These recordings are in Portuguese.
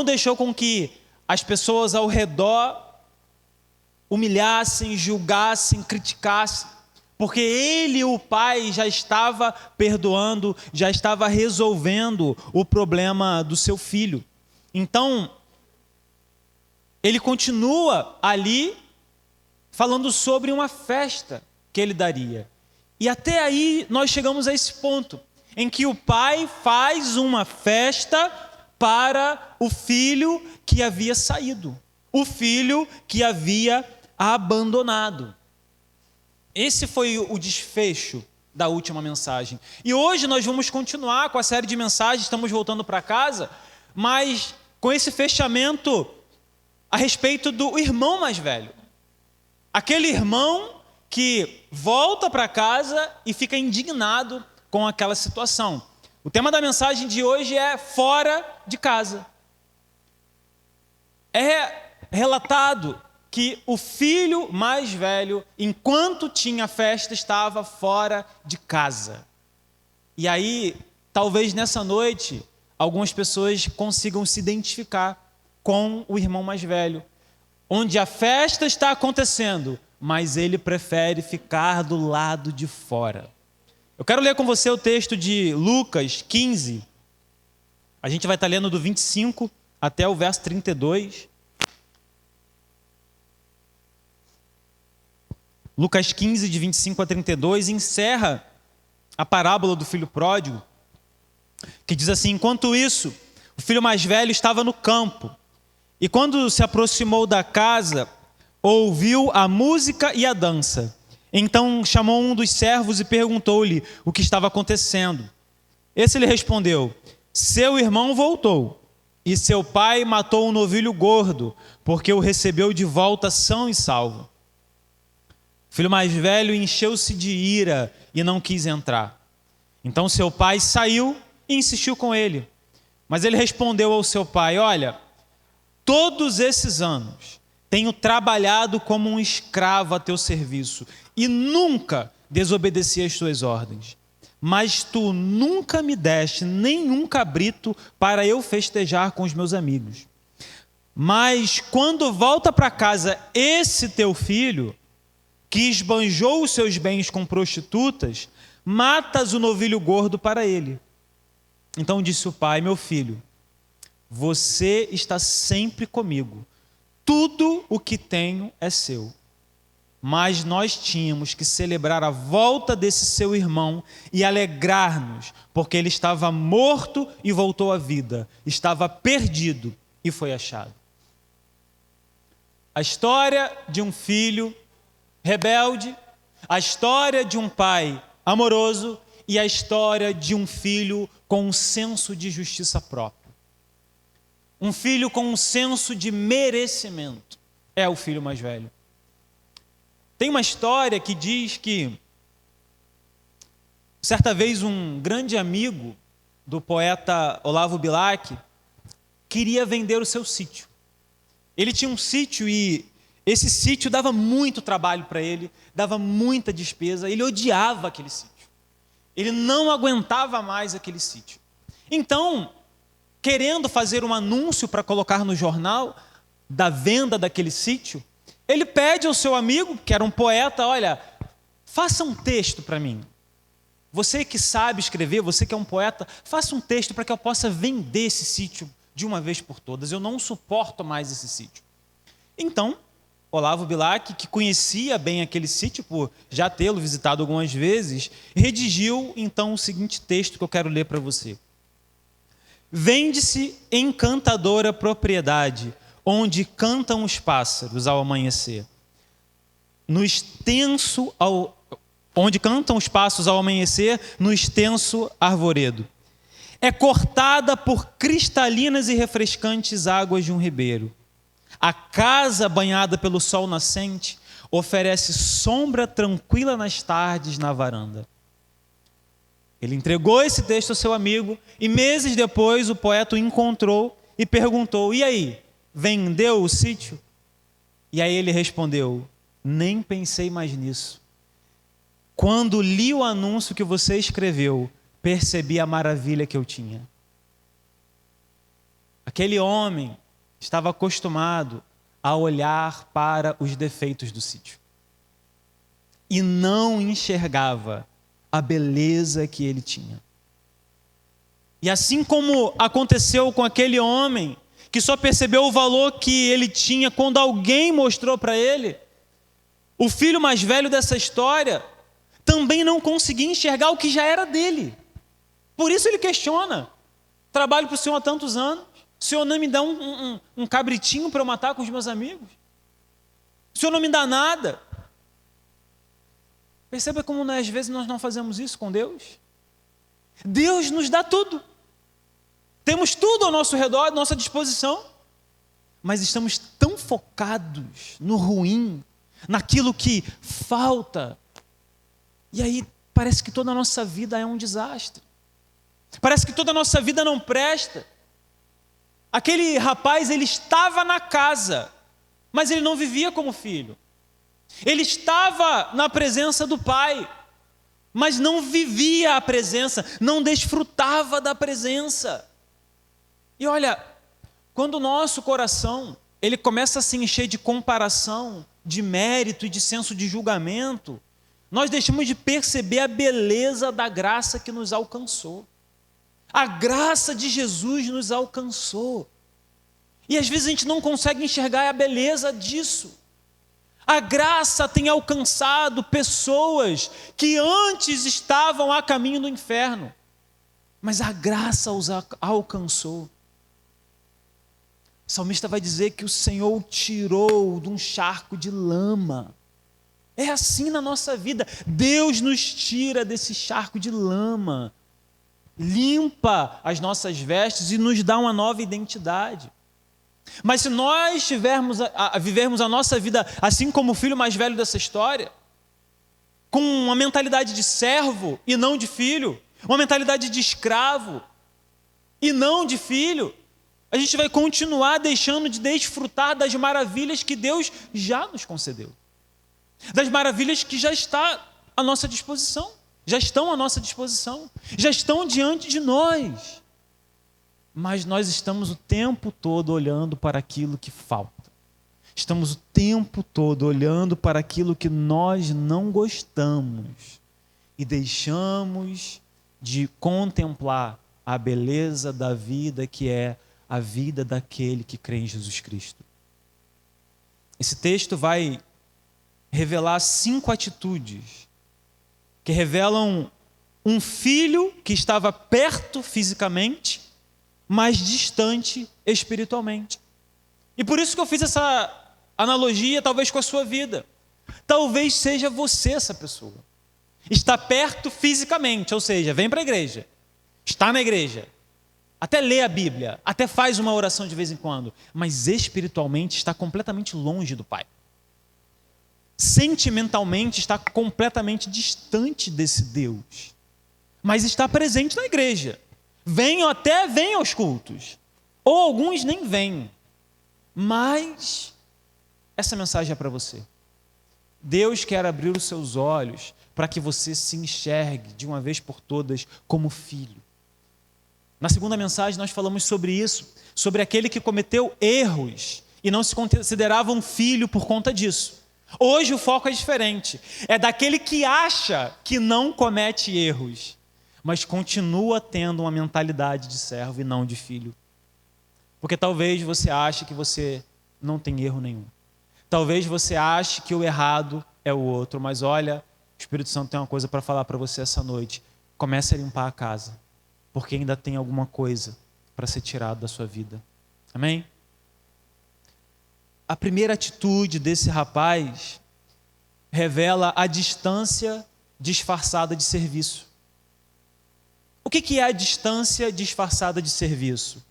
deixou com que as pessoas ao redor humilhassem, julgassem, criticassem, porque ele, o pai, já estava perdoando, já estava resolvendo o problema do seu filho. Então, ele continua ali falando sobre uma festa que ele daria. E até aí nós chegamos a esse ponto, em que o pai faz uma festa para o filho que havia saído, o filho que havia abandonado. Esse foi o desfecho da última mensagem. E hoje nós vamos continuar com a série de mensagens, estamos voltando para casa, mas com esse fechamento a respeito do irmão mais velho. Aquele irmão que volta para casa e fica indignado com aquela situação. O tema da mensagem de hoje é fora de casa. É relatado que o filho mais velho, enquanto tinha festa, estava fora de casa. E aí, talvez nessa noite, algumas pessoas consigam se identificar com o irmão mais velho, onde a festa está acontecendo, mas ele prefere ficar do lado de fora. Eu quero ler com você o texto de Lucas 15. A gente vai estar lendo do 25 até o verso 32. Lucas 15, de 25 a 32, encerra a parábola do filho pródigo, que diz assim: enquanto isso, o filho mais velho estava no campo, e quando se aproximou da casa, ouviu a música e a dança. Então chamou um dos servos e perguntou-lhe o que estava acontecendo. Esse lhe respondeu: seu irmão voltou, e seu pai matou um novilho gordo, porque o recebeu de volta são e salvo. O filho mais velho encheu-se de ira e não quis entrar. Então seu pai saiu e insistiu com ele. Mas ele respondeu ao seu pai: olha, todos esses anos tenho trabalhado como um escravo a teu serviço e nunca desobedeci às tuas ordens. Mas tu nunca me deste nenhum cabrito para eu festejar com os meus amigos. Mas quando volta para casa esse teu filho, que esbanjou os seus bens com prostitutas, matas o novilho gordo para ele. Então disse o pai: meu filho, você está sempre comigo, tudo o que tenho é seu. Mas nós tínhamos que celebrar a volta desse seu irmão e alegrar-nos, porque ele estava morto e voltou à vida, estava perdido e foi achado. A história de um filho rebelde, a história de um pai amoroso e a história de um filho com um senso de justiça própria. Um filho com um senso de merecimento é o filho mais velho. Tem uma história que diz que certa vez um grande amigo do poeta Olavo Bilac queria vender o seu sítio. Ele tinha um sítio e esse sítio dava muito trabalho para ele, dava muita despesa, ele odiava aquele sítio. Ele não aguentava mais aquele sítio. Então, querendo fazer um anúncio para colocar no jornal da venda daquele sítio, ele pede ao seu amigo, que era um poeta: olha, faça um texto para mim. Você que sabe escrever, você que é um poeta, faça um texto para que eu possa vender esse sítio de uma vez por todas. Eu não suporto mais esse sítio. Então, Olavo Bilac, que conhecia bem aquele sítio, por já tê-lo visitado algumas vezes, redigiu então o seguinte texto que eu quero ler para você. Vende-se encantadora propriedade, onde cantam os pássaros ao amanhecer. Onde cantam os pássaros ao amanhecer, no extenso arvoredo. É cortada por cristalinas e refrescantes águas de um ribeiro. A casa banhada pelo sol nascente oferece sombra tranquila nas tardes na varanda. Ele entregou esse texto ao seu amigo e meses depois o poeta o encontrou e perguntou: e aí, vendeu o sítio? E aí ele respondeu: nem pensei mais nisso. Quando li o anúncio que você escreveu, percebi a maravilha que eu tinha. Aquele homem estava acostumado a olhar para os defeitos do sítio e não enxergava a beleza que ele tinha. E assim como aconteceu com aquele homem que só percebeu o valor que ele tinha quando alguém mostrou para ele, o filho mais velho dessa história também não conseguia enxergar o que já era dele. Por isso ele questiona: trabalho para o Senhor há tantos anos, o Senhor não me dá um cabritinho para eu matar com os meus amigos? O Senhor não me dá nada? Perceba como às vezes nós não fazemos isso com Deus. Deus nos dá tudo. Temos tudo ao nosso redor, à nossa disposição. Mas estamos tão focados no ruim, naquilo que falta. E aí parece que toda a nossa vida é um desastre. Parece que toda a nossa vida não presta. Aquele rapaz, ele estava na casa, mas ele não vivia como filho. Ele estava na presença do pai, mas não vivia a presença, não desfrutava da presença. E olha, quando o nosso coração, ele começa a se encher de comparação, de mérito e de senso de julgamento, nós deixamos de perceber a beleza da graça que nos alcançou. A graça de Jesus nos alcançou. E às vezes a gente não consegue enxergar a beleza disso. A graça tem alcançado pessoas que antes estavam a caminho do inferno, mas a graça os alcançou. O salmista vai dizer que o Senhor o tirou de um charco de lama. É assim na nossa vida. Deus nos tira desse charco de lama, limpa as nossas vestes e nos dá uma nova identidade. Mas se nós vivermos a nossa vida assim como o filho mais velho dessa história, com uma mentalidade de servo e não de filho, uma mentalidade de escravo e não de filho, a gente vai continuar deixando de desfrutar das maravilhas que Deus já nos concedeu, das maravilhas que já está à nossa disposição, já estão à nossa disposição, já estão diante de nós. Mas nós estamos o tempo todo olhando para aquilo que falta. Estamos o tempo todo olhando para aquilo que nós não gostamos e deixamos de contemplar a beleza da vida que é a vida daquele que crê em Jesus Cristo. Esse texto vai revelar 5 atitudes que revelam um filho que estava perto fisicamente, mas distante espiritualmente. E por isso que eu fiz essa analogia, talvez com a sua vida. Talvez seja você essa pessoa. Está perto fisicamente, ou seja, vem para a igreja, está na igreja, até lê a Bíblia, até faz uma oração de vez em quando, mas espiritualmente está completamente longe do Pai. Sentimentalmente está completamente distante desse Deus, mas está presente na igreja. Vem aos cultos, ou alguns nem vêm, mas essa mensagem é para você. Deus quer abrir os seus olhos para que você se enxergue de uma vez por todas como filho. Na segunda mensagem nós falamos sobre isso, sobre aquele que cometeu erros e não se considerava um filho por conta disso. Hoje o foco é diferente, é daquele que acha que não comete erros, mas continua tendo uma mentalidade de servo e não de filho. Porque talvez você ache que você não tem erro nenhum. Talvez você ache que o errado é o outro, mas olha, o Espírito Santo tem uma coisa para falar para você essa noite. Comece a limpar a casa, porque ainda tem alguma coisa para ser tirado da sua vida. Amém? A primeira atitude desse rapaz revela a distância disfarçada de serviço. O que é a distância disfarçada de serviço?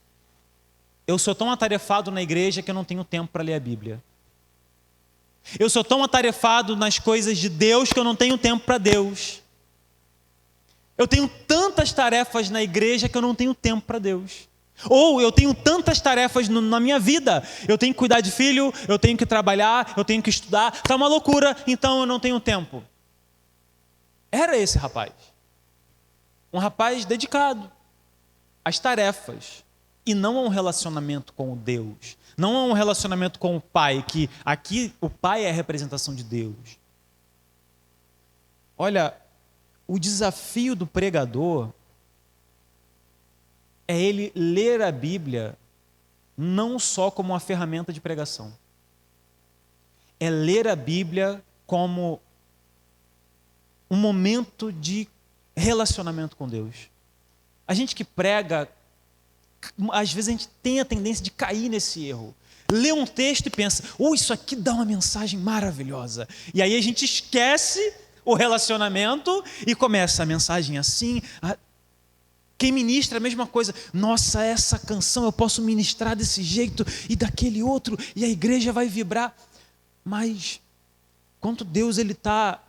Eu sou tão atarefado na igreja que eu não tenho tempo para ler a Bíblia. Eu sou tão atarefado nas coisas de Deus que eu não tenho tempo para Deus. Eu tenho tantas tarefas na igreja que eu não tenho tempo para Deus. Ou eu tenho tantas tarefas na minha vida. Eu tenho que cuidar de filho, eu tenho que trabalhar, eu tenho que estudar. Está uma loucura, então eu não tenho tempo. Era esse rapaz. Um rapaz dedicado às tarefas, E não é um relacionamento com o Deus. Não é um relacionamento com o Pai, que aqui o Pai é a representação de Deus. Olha, o desafio do pregador é ele ler a Bíblia não só como uma ferramenta de pregação. É ler a Bíblia como um momento de relacionamento com Deus. A gente que prega, às vezes a gente tem a tendência de cair nesse erro. Lê um texto e pensa, isso aqui dá uma mensagem maravilhosa. E aí a gente esquece o relacionamento e começa a mensagem assim. Quem ministra a mesma coisa. Nossa, essa canção eu posso ministrar desse jeito e daquele outro, e a igreja vai vibrar. Mas quanto Deus ele está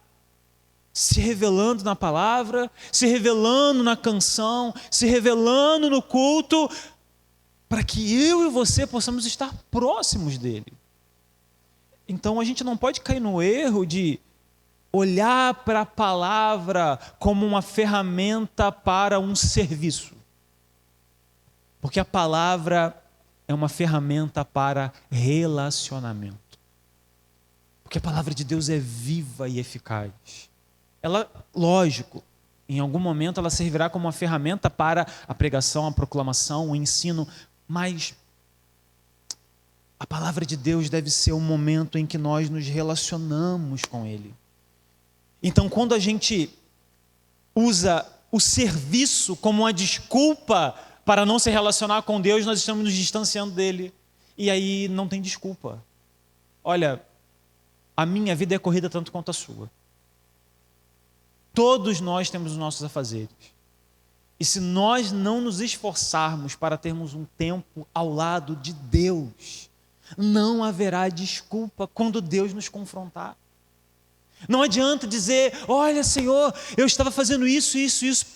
se revelando na palavra, se revelando na canção, se revelando no culto, para que eu e você possamos estar próximos dele. Então a gente não pode cair no erro de olhar para a palavra como uma ferramenta para um serviço. Porque a palavra é uma ferramenta para relacionamento. Porque a palavra de Deus é viva e eficaz. Ela, lógico, em algum momento ela servirá como uma ferramenta para a pregação, a proclamação, o ensino, mas a palavra de Deus deve ser um momento em que nós nos relacionamos com Ele. Então, quando a gente usa o serviço como uma desculpa para não se relacionar com Deus, nós estamos nos distanciando dele. E aí não tem desculpa. Olha, a minha vida é corrida tanto quanto a sua. Todos nós temos os nossos afazeres. E se nós não nos esforçarmos para termos um tempo ao lado de Deus, não haverá desculpa quando Deus nos confrontar. Não adianta dizer, olha Senhor, eu estava fazendo isso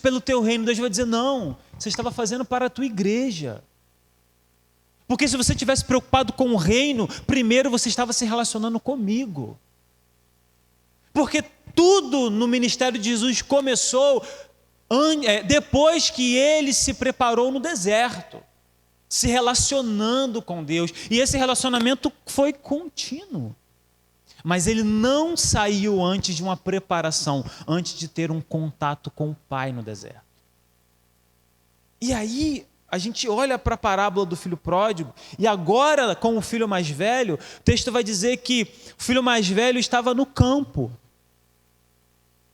pelo teu reino. Deus vai dizer, não, você estava fazendo para a tua igreja. Porque se você tivesse preocupado com o reino, primeiro você estava se relacionando comigo. Porque tudo no ministério de Jesus começou depois que ele se preparou no deserto, se relacionando com Deus. E esse relacionamento foi contínuo. Mas ele não saiu antes de uma preparação, antes de ter um contato com o Pai no deserto. E aí a gente olha para a parábola do filho pródigo, e agora com o filho mais velho, o texto vai dizer que o filho mais velho estava no campo.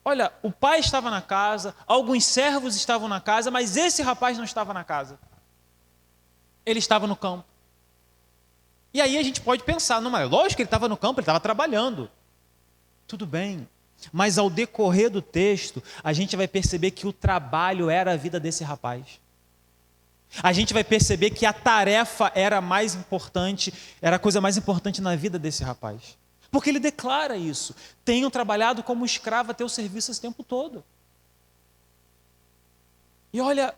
Olha, o pai estava na casa, alguns servos estavam na casa, mas esse rapaz não estava na casa. Ele estava no campo. E aí a gente pode pensar, não, mas lógico que ele estava no campo, ele estava trabalhando. Tudo bem, mas ao decorrer do texto, a gente vai perceber que o trabalho era a vida desse rapaz. A gente vai perceber que a tarefa era mais importante, era a coisa mais importante na vida desse rapaz. Porque ele declara isso. Tenho trabalhado como escravo a teu serviço esse tempo todo. E olha,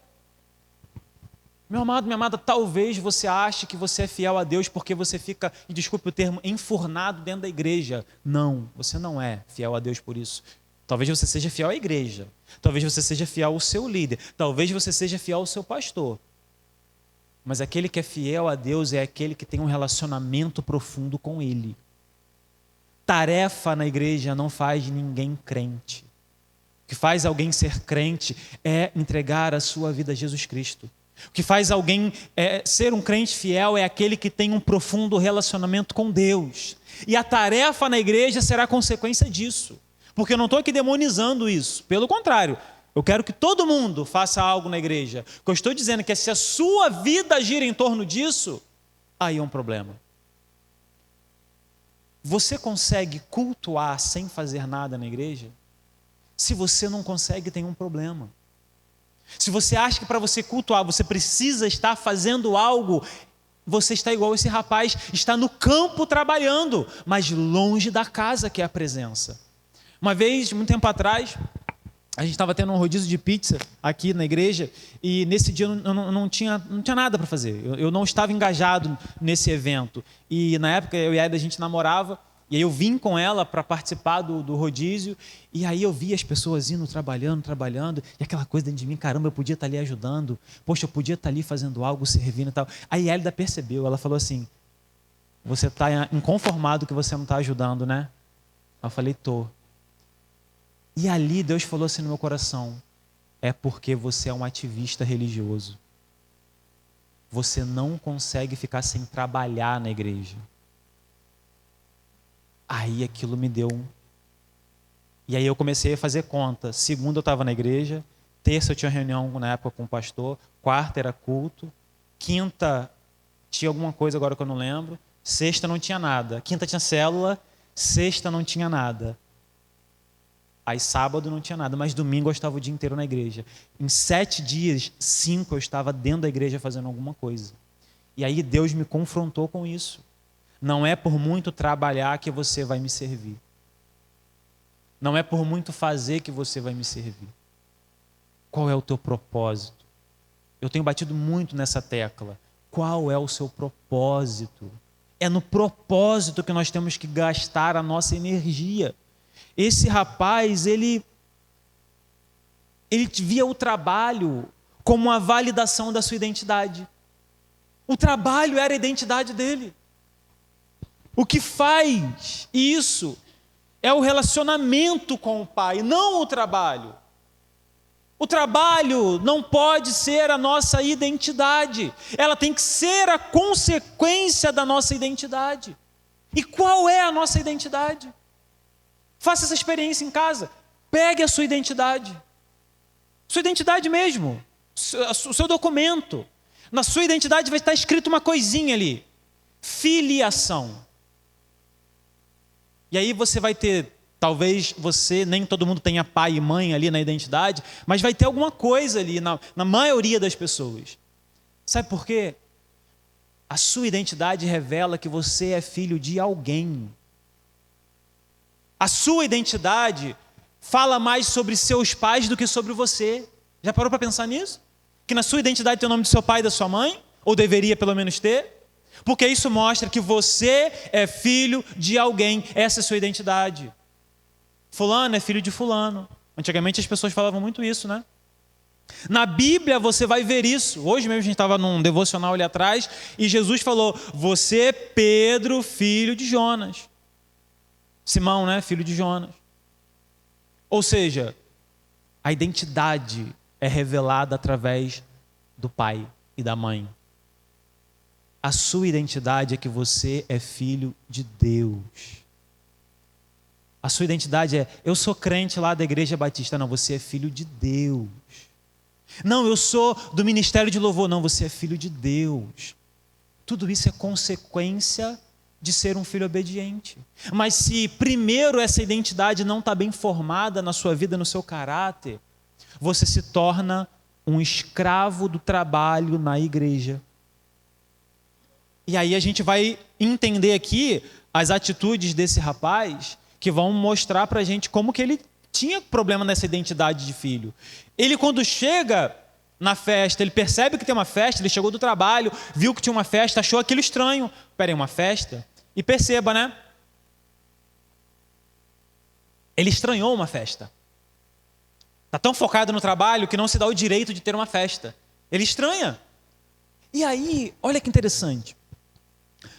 meu amado, minha amada, talvez você ache que você é fiel a Deus porque você fica, e desculpe o termo, enfurnado dentro da igreja. Não, você não é fiel a Deus por isso. Talvez você seja fiel à igreja. Talvez você seja fiel ao seu líder. Talvez você seja fiel ao seu pastor. Mas aquele que é fiel a Deus é aquele que tem um relacionamento profundo com Ele. Tarefa na igreja não faz ninguém crente. O que faz alguém ser crente é entregar a sua vida a Jesus Cristo. O que faz alguém ser um crente fiel é aquele que tem um profundo relacionamento com Deus. E a tarefa na igreja será consequência disso. Porque eu não estou aqui demonizando isso. Pelo contrário, eu quero que todo mundo faça algo na igreja. O que eu estou dizendo é que se a sua vida gira em torno disso, aí é um problema. Você consegue cultuar sem fazer nada na igreja? Se você não consegue, tem um problema. Se você acha que para você cultuar, você precisa estar fazendo algo, você está igual esse rapaz, está no campo trabalhando, mas longe da casa que é a presença. Uma vez, muito tempo atrás, a gente estava tendo um rodízio de pizza aqui na igreja e nesse dia eu não tinha nada para fazer. Eu não estava engajado nesse evento. E na época eu e a Eda, a gente namorava E aí eu vim com ela para participar do rodízio, e aí eu vi as pessoas indo, trabalhando, e aquela coisa dentro de mim, caramba, eu podia estar ali ajudando, poxa, eu podia estar ali fazendo algo, servindo e tal. Aí a Hélida percebeu, ela falou assim, você está inconformado que você não está ajudando, né? Eu falei, tô. E ali Deus falou assim no meu coração, é porque você é um ativista religioso. Você não consegue ficar sem trabalhar na igreja. Aí aquilo me deu E aí eu comecei a fazer conta. Segunda eu estava na igreja, terça eu tinha reunião na época com o pastor, quarta era culto, quinta tinha alguma coisa agora que eu não lembro, sexta não tinha nada, quinta tinha célula, sexta não tinha nada. Aí sábado não tinha nada, mas domingo eu estava o dia inteiro na igreja. Em 7 dias, 5 eu estava dentro da igreja fazendo alguma coisa. E aí Deus me confrontou com isso. Não é por muito trabalhar que você vai me servir. Não é por muito fazer que você vai me servir. Qual é o teu propósito? Eu tenho batido muito nessa tecla. Qual é o seu propósito? É no propósito que nós temos que gastar a nossa energia. Esse rapaz, ele via o trabalho como uma validação da sua identidade. O trabalho era a identidade dele. O que faz isso é o relacionamento com o Pai, não o trabalho. O trabalho não pode ser a nossa identidade. Ela tem que ser a consequência da nossa identidade. E qual é a nossa identidade? Faça essa experiência em casa. Pegue a sua identidade. Sua identidade mesmo. O seu documento. Na sua identidade vai estar escrito uma coisinha ali. Filiação. E aí você vai ter, talvez você, nem todo mundo tenha pai e mãe ali na identidade, mas vai ter alguma coisa ali na maioria das pessoas. Sabe por quê? A sua identidade revela que você é filho de alguém. A sua identidade fala mais sobre seus pais do que sobre você. Já parou para pensar nisso? Que na sua identidade tem o nome do seu pai e da sua mãe? Ou deveria pelo menos ter? Porque isso mostra que você é filho de alguém. Essa é a sua identidade. Fulano é filho de fulano. Antigamente as pessoas falavam muito isso, né? Na Bíblia você vai ver isso. Hoje mesmo a gente estava num devocional ali atrás e Jesus falou, você é Pedro, filho de Jonas. Simão, né? Filho de Jonas. Ou seja, a identidade é revelada através do pai e da mãe. A sua identidade é que você é filho de Deus. A sua identidade é, eu sou crente lá da Igreja Batista. Não, você é filho de Deus. Não, eu sou do Ministério de Louvor. Não, você é filho de Deus. Tudo isso é consequência de ser um filho obediente. Mas se primeiro essa identidade não está bem formada na sua vida, no seu caráter, você se torna um escravo do trabalho na igreja. E aí a gente vai entender aqui as atitudes desse rapaz que vão mostrar para a gente como que ele tinha problema nessa identidade de filho. Ele quando chega na festa, ele percebe que tem uma festa, ele chegou do trabalho, viu que tinha uma festa, achou aquilo estranho. Peraí, uma festa? E perceba, né? Ele estranhou uma festa. Está tão focado no trabalho que não se dá o direito de ter uma festa. Ele estranha. E aí, olha que interessante.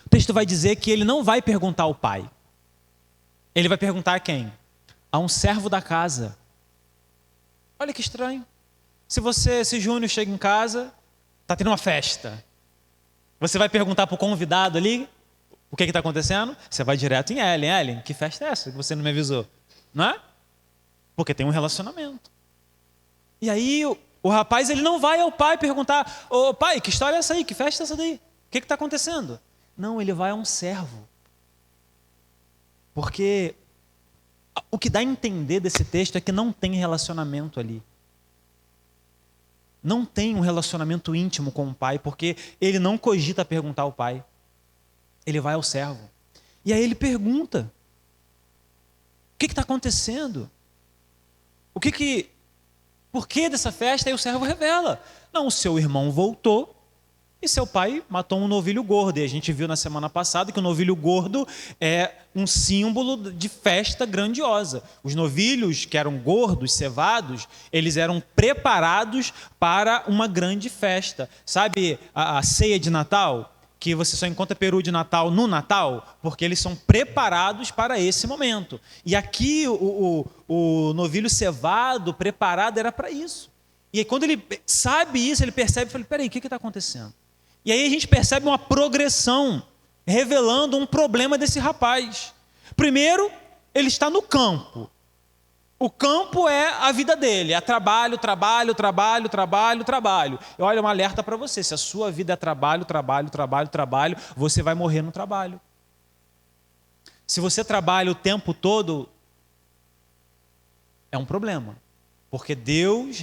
O texto vai dizer que ele não vai perguntar ao pai. Ele vai perguntar a quem? A um servo da casa. Olha que estranho. Se Júnior chega em casa, está tendo uma festa. Você vai perguntar para o convidado ali o que está acontecendo? Você vai direto em Ellen. Ellen, que festa é essa que você não me avisou? Não é? Porque tem um relacionamento. E aí o rapaz ele não vai ao pai perguntar, ô pai, que história é essa aí? Que festa é essa daí? O que está acontecendo? Não, ele vai a um servo. Porque o que dá a entender desse texto é que não tem relacionamento ali. Não tem um relacionamento íntimo com o pai, porque ele não cogita perguntar ao pai. Ele vai ao servo. E aí ele pergunta, o que está acontecendo? Por que dessa festa? Aí o servo revela. Não, o seu irmão voltou E seu pai matou um novilho gordo. E a gente viu na semana passada que o novilho gordo é um símbolo de festa grandiosa. Os novilhos que eram gordos, cevados, eles eram preparados para uma grande festa. Sabe a ceia de Natal? Que você só encontra peru de Natal no Natal? Porque eles são preparados para esse momento. E aqui o novilho cevado, preparado, era para isso. E aí quando ele sabe isso, ele percebe e fala, peraí, o que está acontecendo? E aí a gente percebe uma progressão, revelando um problema desse rapaz. Primeiro, ele está no campo. O campo é a vida dele, é trabalho, trabalho, trabalho, trabalho, trabalho. E olha, um alerta para você, se a sua vida é trabalho, trabalho, trabalho, trabalho, você vai morrer no trabalho. Se você trabalha o tempo todo, é um problema. Porque Deus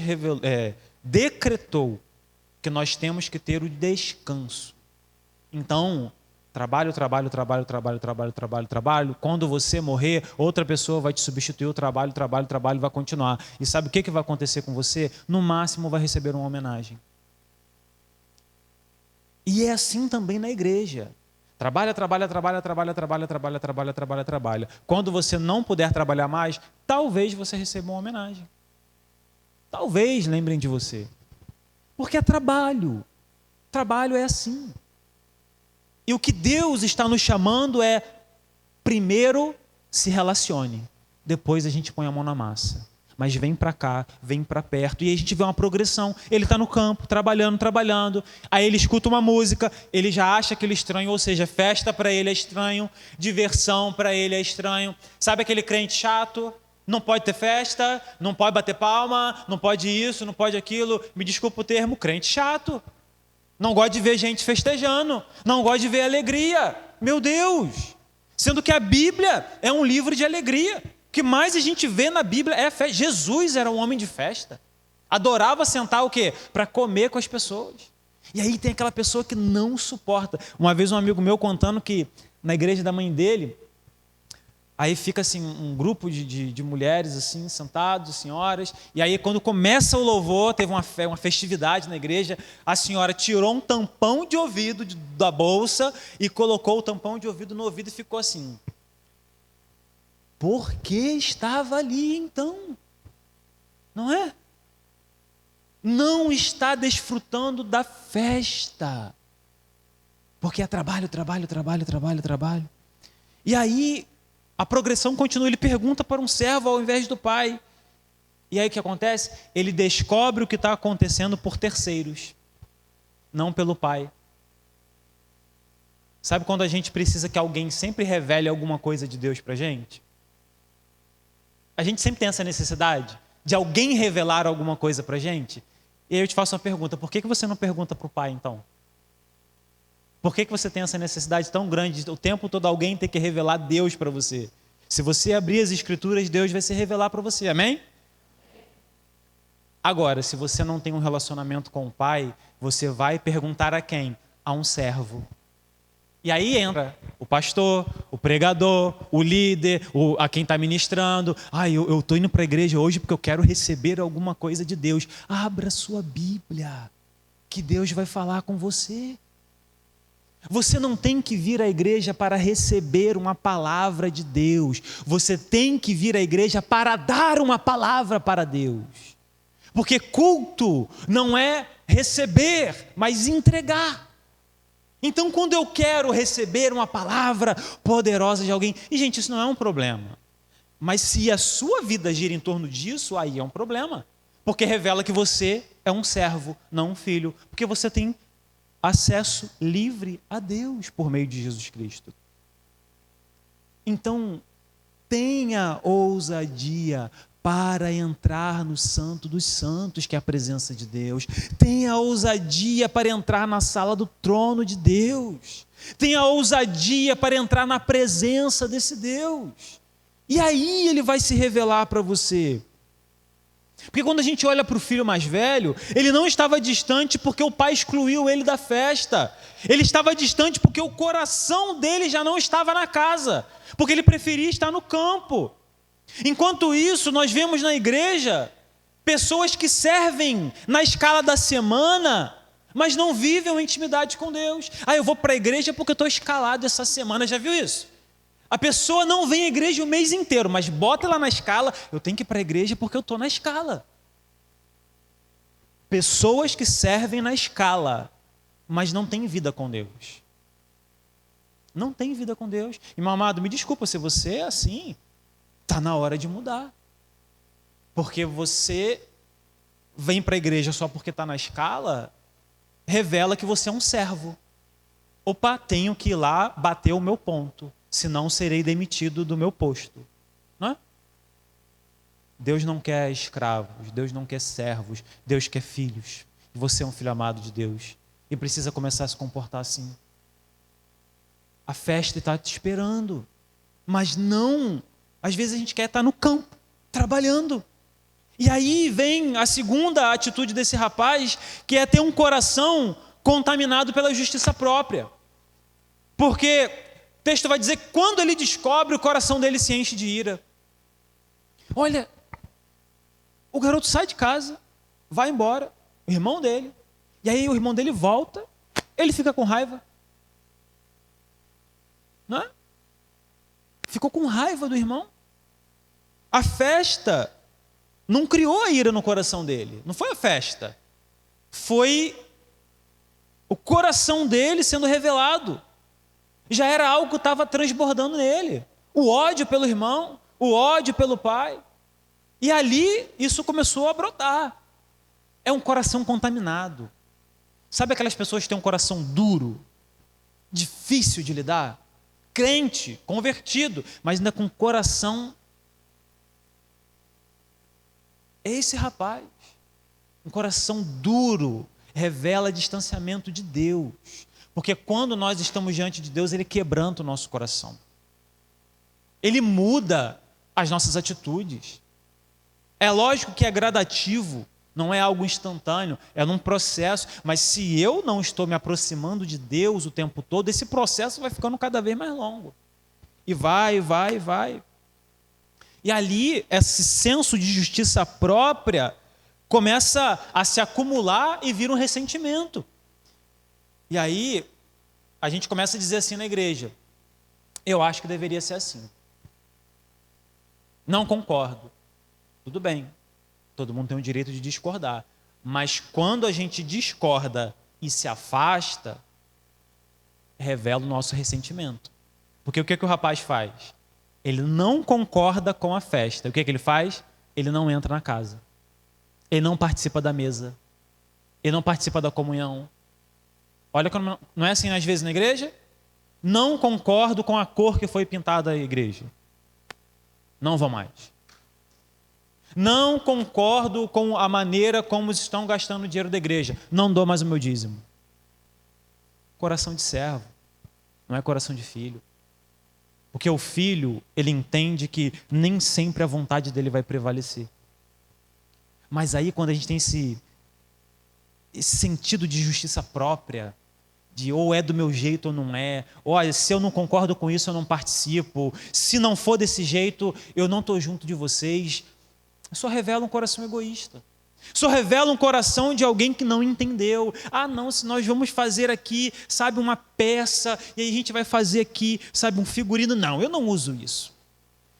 decretou que nós temos que ter o descanso. Então, trabalho, trabalho, trabalho, trabalho, trabalho, trabalho, trabalho. Quando você morrer, outra pessoa vai te substituir, o trabalho, trabalho, trabalho vai continuar. E sabe o que vai acontecer com você? No máximo vai receber uma homenagem. E é assim também na igreja. Trabalha, trabalha, trabalha, trabalha, trabalha, trabalha, trabalha, trabalha, trabalha. Quando você não puder trabalhar mais, talvez você receba uma homenagem. Talvez lembrem de você. Porque é trabalho. Trabalho é assim. E o que Deus está nos chamando é, primeiro, se relacione. Depois a gente põe a mão na massa. Mas vem para cá, vem para perto. E aí a gente vê uma progressão. Ele está no campo, trabalhando, trabalhando. Aí ele escuta uma música, ele já acha aquilo estranho. Ou seja, festa para ele é estranho, diversão para ele é estranho. Sabe aquele crente chato? Não pode ter festa, não pode bater palma, não pode isso, não pode aquilo. Me desculpa o termo, crente chato. Não gosta de ver gente festejando, não gosta de ver alegria. Meu Deus! Sendo que a Bíblia é um livro de alegria. O que mais a gente vê na Bíblia é festa. Jesus era um homem de festa. Adorava sentar o quê? Para comer com as pessoas. E aí tem aquela pessoa que não suporta. Uma vez um amigo meu contando que na igreja da mãe dele, aí fica assim um grupo de mulheres assim, sentados, senhoras, e aí quando começa o louvor, teve uma festividade na igreja, a senhora tirou um tampão de ouvido da bolsa e colocou o tampão de ouvido no ouvido e ficou assim. Por que estava ali então? Não é? Não está desfrutando da festa. Porque é trabalho, trabalho, trabalho, trabalho, trabalho. E aí a progressão continua, ele pergunta para um servo ao invés do pai. E aí o que acontece? Ele descobre o que está acontecendo por terceiros, não pelo pai. Sabe quando a gente precisa que alguém sempre revele alguma coisa de Deus para a gente? A gente sempre tem essa necessidade de alguém revelar alguma coisa para a gente. E aí eu te faço uma pergunta, por que você não pergunta para o pai então? Por que você tem essa necessidade tão grande de o tempo todo alguém ter que revelar Deus para você? Se você abrir as escrituras, Deus vai se revelar para você, amém? Agora, se você não tem um relacionamento com o pai, você vai perguntar a quem? A um servo. E aí entra o pastor, o pregador, o líder, a quem está ministrando. Eu estou indo para a igreja hoje porque eu quero receber alguma coisa de Deus. Abra sua Bíblia, que Deus vai falar com você. Você não tem que vir à igreja para receber uma palavra de Deus. Você tem que vir à igreja para dar uma palavra para Deus. Porque culto não é receber, mas entregar. Então, quando eu quero receber uma palavra poderosa de alguém, e gente, isso não é um problema. Mas se a sua vida gira em torno disso, aí é um problema. Porque revela que você é um servo, não um filho. Porque você tem acesso livre a Deus por meio de Jesus Cristo. Então, tenha ousadia para entrar no Santo dos Santos, que é a presença de Deus. Tenha ousadia para entrar na sala do trono de Deus. Tenha ousadia para entrar na presença desse Deus. E aí ele vai se revelar para você. Porque quando a gente olha para o filho mais velho, ele não estava distante porque o pai excluiu ele da festa. Ele estava distante porque o coração dele já não estava na casa, porque ele preferia estar no campo. Enquanto isso, nós vemos na igreja pessoas que servem na escala da semana, mas não vivem uma intimidade com Deus. Eu vou para a igreja porque eu estou escalado essa semana, já viu isso? A pessoa não vem à igreja o mês inteiro, mas bota lá na escala, eu tenho que ir para a igreja porque eu estou na escala. Pessoas que servem na escala, mas não têm vida com Deus. Não tem vida com Deus. E, meu amado, me desculpa, se você é assim, está na hora de mudar. Porque você vem para a igreja só porque está na escala, revela que você é um servo. Opa, tenho que ir lá bater o meu ponto, senão serei demitido do meu posto. Não é? Deus não quer escravos, Deus não quer servos, Deus quer filhos. E você é um filho amado de Deus e precisa começar a se comportar assim. A festa está te esperando, mas não. Às vezes a gente quer estar no campo, trabalhando. E aí vem a segunda atitude desse rapaz, que é ter um coração contaminado pela justiça própria. Porque o texto vai dizer que quando ele descobre, o coração dele se enche de ira. Olha, o garoto sai de casa, vai embora, o irmão dele, e aí o irmão dele volta, ele fica com raiva. Não é? Ficou com raiva do irmão. A festa não criou a ira no coração dele. Não foi a festa. Foi o coração dele sendo revelado. Já era algo que estava transbordando nele. O ódio pelo irmão, o ódio pelo pai. E ali isso começou a brotar. É um coração contaminado. Sabe aquelas pessoas que têm um coração duro, difícil de lidar? Crente, convertido, mas ainda com coração. Esse rapaz, um coração duro, revela distanciamento de Deus. Porque quando nós estamos diante de Deus, Ele quebranta o nosso coração. Ele muda as nossas atitudes. É lógico que é gradativo, não é algo instantâneo, é num processo. Mas se eu não estou me aproximando de Deus o tempo todo, esse processo vai ficando cada vez mais longo. E vai. E ali, esse senso de justiça própria começa a se acumular e vira um ressentimento. E aí, a gente começa a dizer assim na igreja: eu acho que deveria ser assim. Não concordo. Tudo bem, todo mundo tem o direito de discordar. Mas quando a gente discorda e se afasta, revela o nosso ressentimento. Porque o que o rapaz faz? Ele não concorda com a festa. O que ele faz? Ele não entra na casa. Ele não participa da mesa. Ele não participa da comunhão. Olha, não é assim às vezes na igreja? Não concordo com a cor que foi pintada a igreja. Não vou mais. Não concordo com a maneira como estão gastando o dinheiro da igreja. Não dou mais o meu dízimo. Coração de servo, não é coração de filho. Porque o filho, ele entende que nem sempre a vontade dele vai prevalecer. Mas aí quando a gente tem esse sentido de justiça própria, de ou é do meu jeito ou não é, olha, se eu não concordo com isso eu não participo, se não for desse jeito eu não estou junto de vocês, isso revela um coração egoísta. Isso revela um coração de alguém que não entendeu. Não, se nós vamos fazer aqui, sabe, uma peça, e aí a gente vai fazer aqui, sabe, um figurino. Não, eu não uso isso.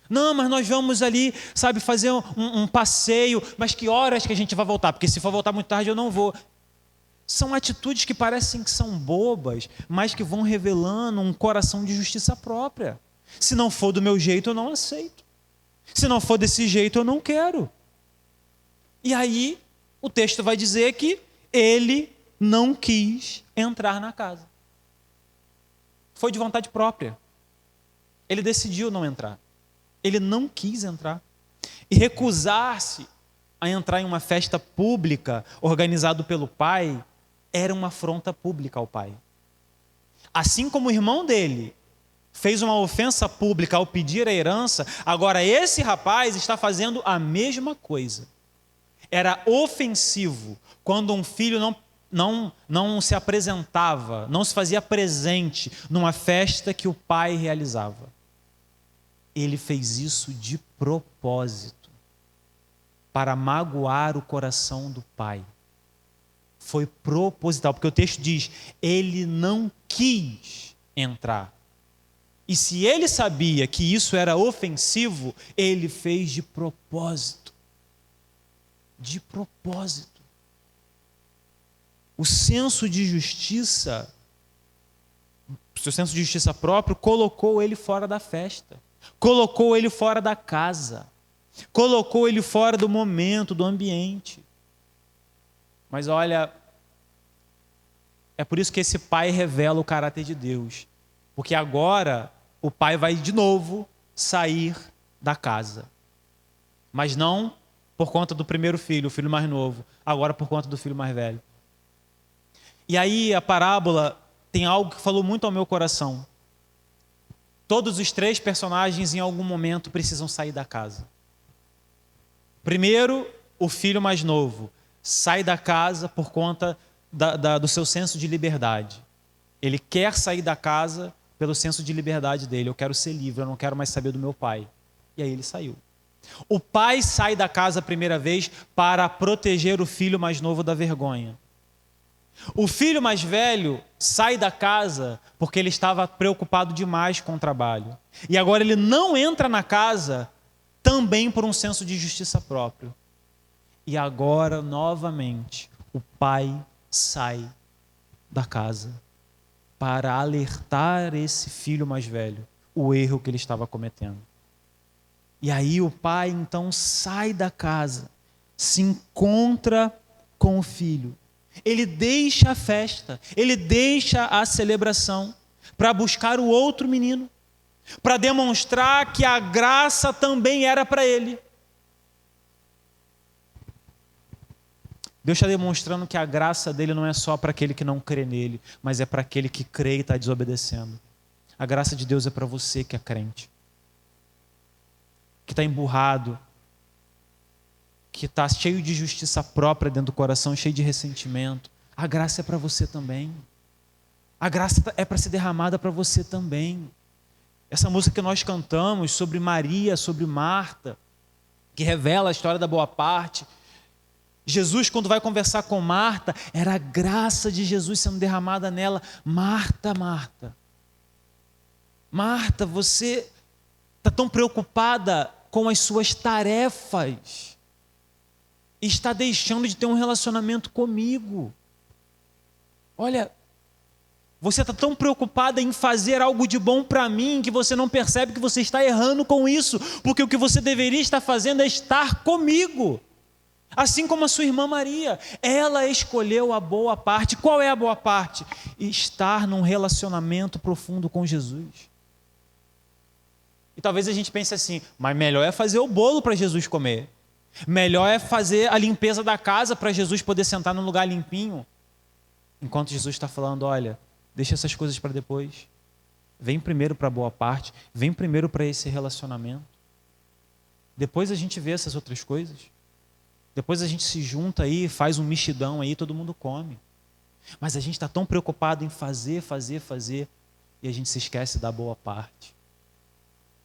Não, mas nós vamos ali, sabe, fazer um passeio, mas que horas que a gente vai voltar? Porque se for voltar muito tarde eu não vou. São atitudes que parecem que são bobas, mas que vão revelando um coração de justiça própria. Se não for do meu jeito, eu não aceito. Se não for desse jeito, eu não quero. E aí, o texto vai dizer que ele não quis entrar na casa. Foi de vontade própria. Ele decidiu não entrar. Ele não quis entrar. E recusar-se a entrar em uma festa pública organizada pelo pai era uma afronta pública ao pai. Assim como o irmão dele fez uma ofensa pública ao pedir a herança, agora esse rapaz está fazendo a mesma coisa. Era ofensivo quando um filho não se apresentava, não se fazia presente numa festa que o pai realizava. Ele fez isso de propósito, para magoar o coração do pai. Foi proposital, porque o texto diz, ele não quis entrar. E se ele sabia que isso era ofensivo, ele fez de propósito. De propósito. O senso de justiça, o seu senso de justiça próprio, colocou ele fora da festa. Colocou ele fora da casa. Colocou ele fora do momento, do ambiente. Mas olha, é por isso que esse pai revela o caráter de Deus. Porque agora o pai vai de novo sair da casa. Mas não por conta do primeiro filho, o filho mais novo. Agora por conta do filho mais velho. E aí a parábola tem algo que falou muito ao meu coração. Todos os 3 personagens em algum momento precisam sair da casa. Primeiro, o filho mais novo sai da casa por conta do seu senso de liberdade. Ele quer sair da casa pelo senso de liberdade dele. Eu quero ser livre, eu não quero mais saber do meu pai. E aí ele saiu. O pai sai da casa a primeira vez para proteger o filho mais novo da vergonha. O filho mais velho sai da casa porque ele estava preocupado demais com o trabalho. E agora ele não entra na casa também por um senso de justiça próprio. E agora, novamente, o pai sai da casa para alertar esse filho mais velho o erro que ele estava cometendo. E aí o pai então sai da casa, se encontra com o filho. Ele deixa a festa, ele deixa a celebração para buscar o outro menino, para demonstrar que a graça também era para ele. Deus está demonstrando que a graça dele não é só para aquele que não crê nele, mas é para aquele que crê e está desobedecendo. A graça de Deus é para você que é crente, que está emburrado, que está cheio de justiça própria dentro do coração, cheio de ressentimento. A graça é para você também. A graça é para ser derramada para você também. Essa música que nós cantamos sobre Maria, sobre Marta, que revela a história da boa parte. Jesus, quando vai conversar com Marta, era a graça de Jesus sendo derramada nela. Marta, Marta. Marta, você está tão preocupada com as suas tarefas. E está deixando de ter um relacionamento comigo. Olha, você está tão preocupada em fazer algo de bom para mim que você não percebe que você está errando com isso, porque o que você deveria estar fazendo é estar comigo. Assim como a sua irmã Maria, ela escolheu a boa parte. Qual é a boa parte? Estar num relacionamento profundo com Jesus. E talvez a gente pense assim, mas melhor é fazer o bolo para Jesus comer. Melhor é fazer a limpeza da casa para Jesus poder sentar num lugar limpinho. Enquanto Jesus está falando, olha, deixa essas coisas para depois. Vem primeiro para a boa parte, vem primeiro para esse relacionamento. Depois a gente vê essas outras coisas. Depois a gente se junta aí, faz um mexidão aí, todo mundo come. Mas a gente está tão preocupado em fazer, e a gente se esquece da boa parte.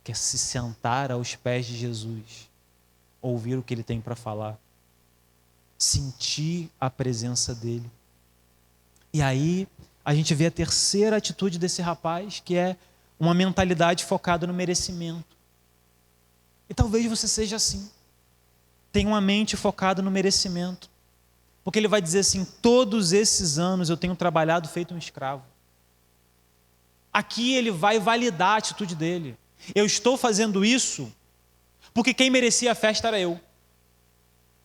Que é se sentar aos pés de Jesus, ouvir o que ele tem para falar, sentir a presença dele. E aí a gente vê a terceira atitude desse rapaz, que é uma mentalidade focada no merecimento. E talvez você seja assim. Tem uma mente focada no merecimento. Porque ele vai dizer assim, todos esses anos eu tenho trabalhado feito um escravo. Aqui ele vai validar a atitude dele. Eu estou fazendo isso porque quem merecia a festa era eu.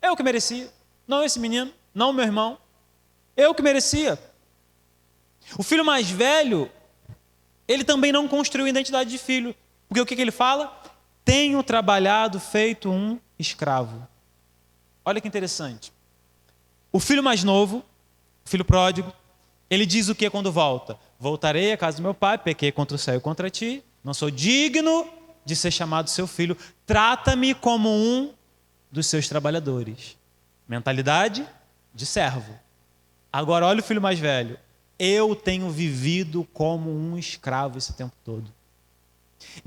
Eu que merecia. Não esse menino, não meu irmão. Eu que merecia. O filho mais velho, ele também não construiu identidade de filho. Porque o que ele fala? Tenho trabalhado feito um escravo. Olha que interessante. O filho mais novo, o filho pródigo, ele diz o que quando volta? Voltarei à casa do meu pai, pequei contra o céu e contra ti, não sou digno de ser chamado seu filho, trata-me como um dos seus trabalhadores. Mentalidade de servo. Agora olha o filho mais velho. Eu tenho vivido como um escravo esse tempo todo.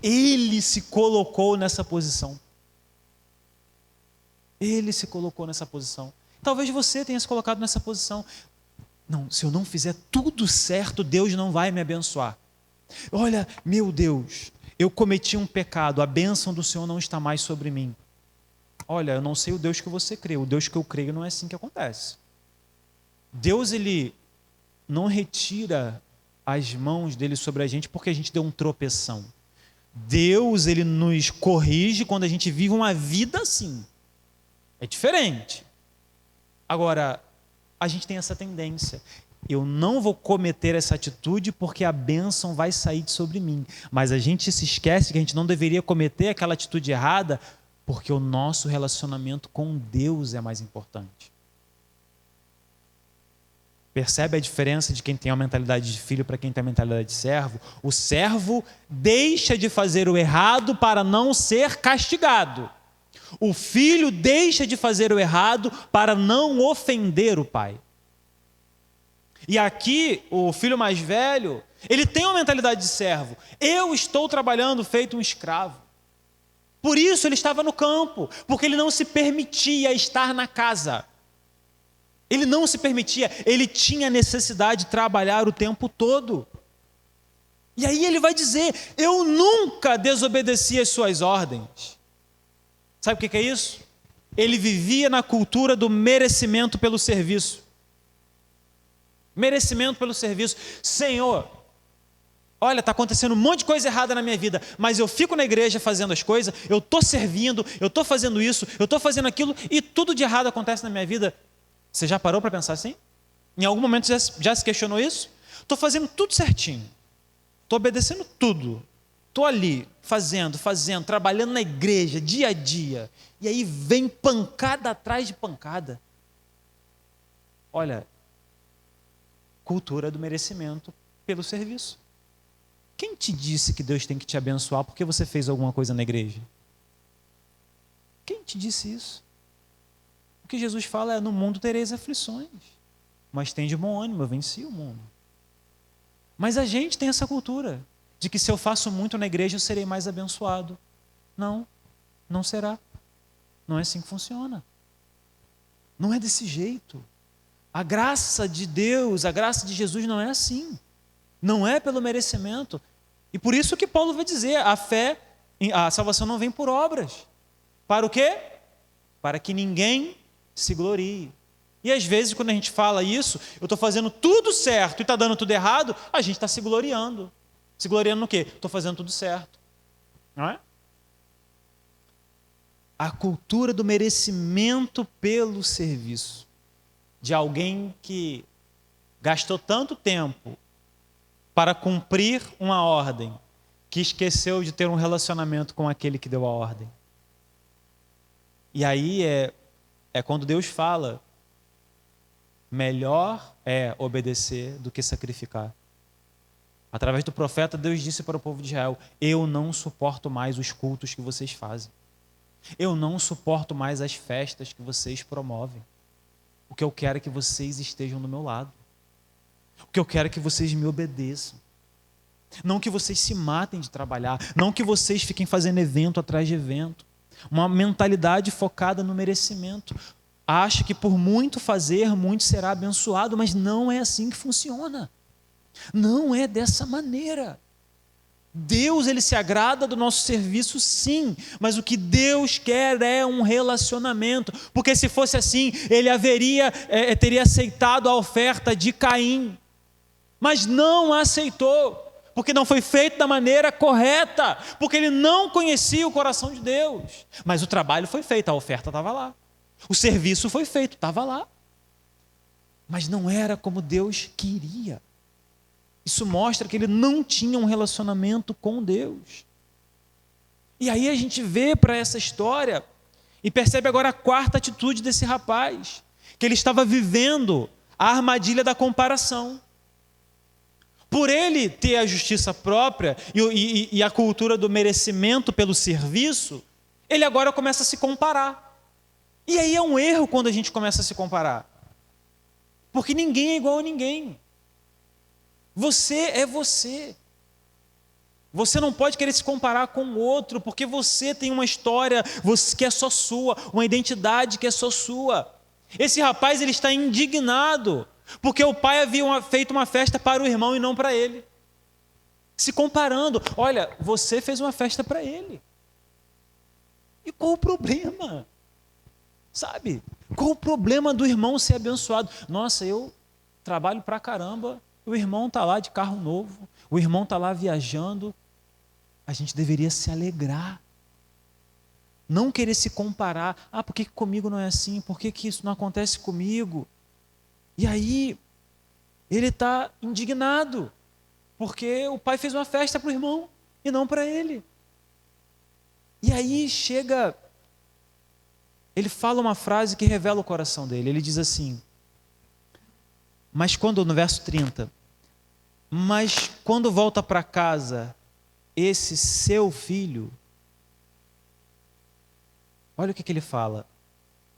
Ele se colocou nessa posição. Ele se colocou nessa posição. Talvez você tenha se colocado nessa posição. Não, se eu não fizer tudo certo, Deus não vai me abençoar. Olha, meu Deus, eu cometi um pecado, a bênção do Senhor não está mais sobre mim. Olha, eu não sei o Deus que você crê, o Deus que eu creio não é assim que acontece. Deus, ele não retira as mãos dele sobre a gente porque a gente deu um tropeção. Deus, ele nos corrige quando a gente vive uma vida assim. É diferente. Agora, a gente tem essa tendência. Eu não vou cometer essa atitude porque a bênção vai sair de sobre mim. Mas a gente se esquece que a gente não deveria cometer aquela atitude errada porque o nosso relacionamento com Deus é mais importante. Percebe a diferença de quem tem a mentalidade de filho para quem tem a mentalidade de servo? O servo deixa de fazer o errado para não ser castigado. O filho deixa de fazer o errado para não ofender o pai. E aqui, o filho mais velho, ele tem uma mentalidade de servo. Eu estou trabalhando feito um escravo. Por isso ele estava no campo, porque ele não se permitia estar na casa. Ele não se permitia, ele tinha necessidade de trabalhar o tempo todo. E aí ele vai dizer, eu nunca desobedeci às suas ordens. Sabe o que é isso? Ele vivia na cultura do merecimento pelo serviço. Merecimento pelo serviço. Senhor, olha, está acontecendo um monte de coisa errada na minha vida, mas eu fico na igreja fazendo as coisas, eu estou servindo, eu estou fazendo isso, eu estou fazendo aquilo, e tudo de errado acontece na minha vida. Você já parou para pensar assim? Em algum momento já se questionou isso? Estou fazendo tudo certinho, estou obedecendo tudo, estou ali, fazendo, trabalhando na igreja, dia a dia, e aí vem pancada atrás de pancada. Olha, cultura do merecimento pelo serviço. Quem te disse que Deus tem que te abençoar porque você fez alguma coisa na igreja? Quem te disse isso? O que Jesus fala é, no mundo tereis aflições, mas tem de bom ânimo, eu venci o mundo. Mas a gente tem essa cultura de que se eu faço muito na igreja eu serei mais abençoado. Não, não será. Não é assim que funciona. Não é desse jeito. A graça de Deus, a graça de Jesus não é assim. Não é pelo merecimento. E por isso que Paulo vai dizer, a fé, a salvação não vem por obras. Para o quê? Para que ninguém se glorie. E às vezes quando a gente fala isso, eu estou fazendo tudo certo e está dando tudo errado, a gente está se gloriando. Se gloriando no quê? Estou fazendo tudo certo. Não é? A cultura do merecimento pelo serviço. De alguém que gastou tanto tempo para cumprir uma ordem, que esqueceu de ter um relacionamento com aquele que deu a ordem. E aí é quando Deus fala, melhor é obedecer do que sacrificar. Através do profeta, Deus disse para o povo de Israel, eu não suporto mais os cultos que vocês fazem. Eu não suporto mais as festas que vocês promovem. O que eu quero é que vocês estejam do meu lado. O que eu quero é que vocês me obedeçam. Não que vocês se matem de trabalhar. Não que vocês fiquem fazendo evento atrás de evento. Uma mentalidade focada no merecimento. Acha que por muito fazer, muito será abençoado. Mas não é assim que funciona. Não é dessa maneira. Deus, ele se agrada do nosso serviço, sim, mas o que Deus quer é um relacionamento, porque se fosse assim, ele teria aceitado a oferta de Caim, mas não aceitou, porque não foi feito da maneira correta, porque ele não conhecia o coração de Deus, mas o trabalho foi feito, a oferta estava lá, o serviço foi feito, estava lá, mas não era como Deus queria. Isso mostra que ele não tinha um relacionamento com Deus. E aí a gente vê para essa história e percebe agora a quarta atitude desse rapaz, que ele estava vivendo a armadilha da comparação. Por ele ter a justiça própria e a cultura do merecimento pelo serviço, ele agora começa a se comparar. E aí é um erro quando a gente começa a se comparar. Porque ninguém é igual a ninguém. Você é você. Você não pode querer se comparar com o outro, porque você tem uma história que é só sua, uma identidade que é só sua. Esse rapaz, ele está indignado, Porque o pai havia feito uma festa para o irmão e não para ele. Se comparando, olha, você fez uma festa para ele. E qual o problema? Sabe? Qual o problema do irmão ser abençoado? Nossa, eu trabalho pra caramba, o irmão está lá de carro novo, o irmão está lá viajando. A gente deveria se alegrar. Não querer se comparar. Ah, por que comigo não é assim? Por que isso não acontece comigo? E aí, ele está indignado, porque o pai fez uma festa para o irmão e não para ele. E aí chega, ele fala uma frase que revela o coração dele. Ele diz assim, no verso 30, mas quando volta para casa, esse seu filho, olha o que ele fala,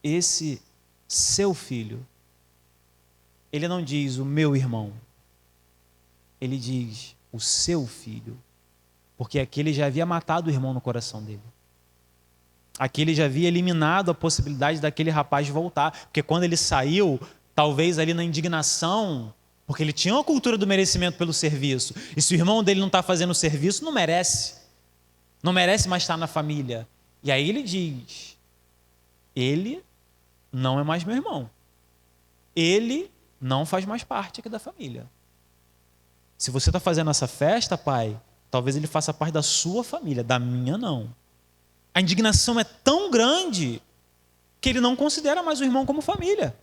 esse seu filho, ele não diz o meu irmão, ele diz o seu filho, porque aqui ele já havia matado o irmão no coração dele. Aqui ele já havia eliminado a possibilidade daquele rapaz voltar, porque quando ele saiu, talvez ali na indignação, porque ele tinha uma cultura do merecimento pelo serviço, e se o irmão dele não está fazendo o serviço, não merece mais estar na família. E aí ele diz, ele não é mais meu irmão, ele não faz mais parte aqui da família. Se você está fazendo essa festa, pai, talvez ele faça parte da sua família, da minha não. A indignação é tão grande que ele não considera mais o irmão como família.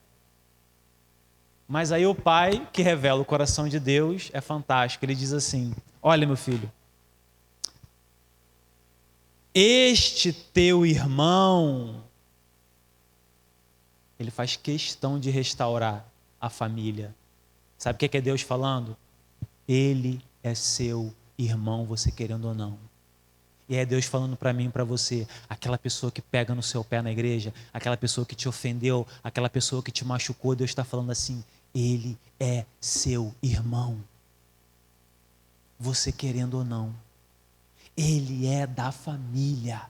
Mas aí o pai, que revela o coração de Deus, é fantástico. Ele diz assim, olha meu filho, este teu irmão, ele faz questão de restaurar a família. Sabe o que é Deus falando? Ele é seu irmão, você querendo ou não. E é Deus falando para mim e para você, aquela pessoa que pega no seu pé na igreja, aquela pessoa que te ofendeu, aquela pessoa que te machucou, Deus está falando assim, ele é seu irmão. Você querendo ou não. Ele é da família.